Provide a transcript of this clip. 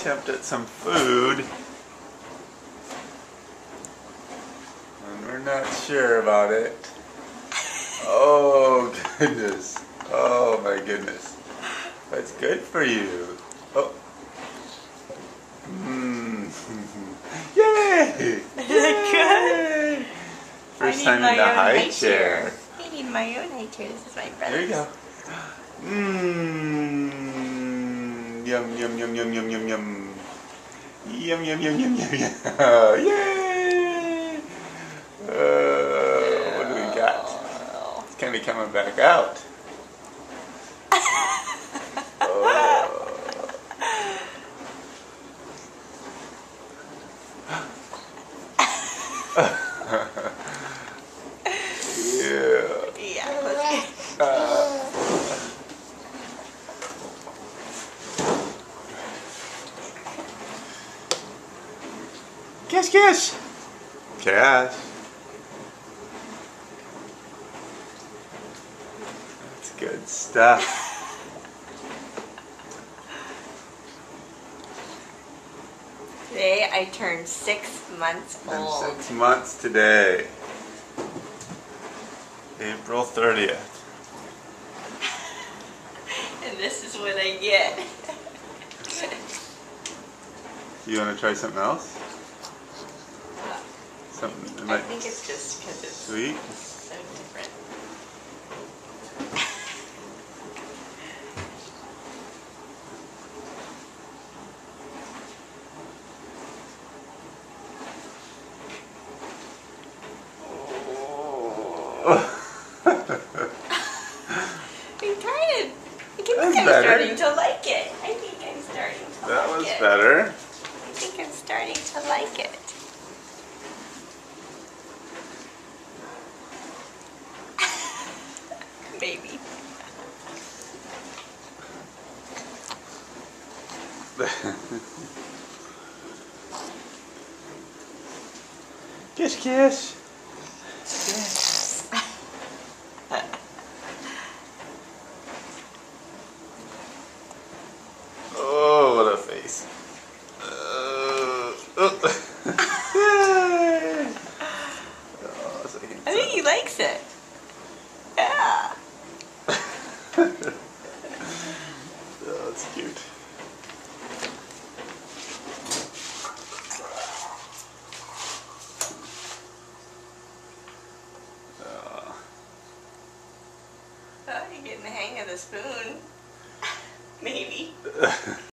attempt at some food. And we're not sure about it. Oh goodness. Oh my goodness. That's good for you. Oh. Yay! Yay! First time in the high chair. I need my own high chair. This is my brother's. There you go. Yum yum yum yum yum yum yum. Yum yum yum yum yum yum. Yay! What do we got? It's kind of coming back out. Yeah, let's go. Kiss, kiss. Kiss. That's good stuff. Today I turned 6 months old. I'm 6 months today. April 30th. And this is what I get. You want to try something else? Something that I might think it's just because it's sweet. so different. I'm starting to like it. I think I'm starting to like it. That was better. I think I'm starting to like it. Maybe. Kiss, kiss. Kiss. Oh, what a face. I think he likes it. Yeah. Oh, that's cute. Oh, you're getting the hang of the spoon. Maybe.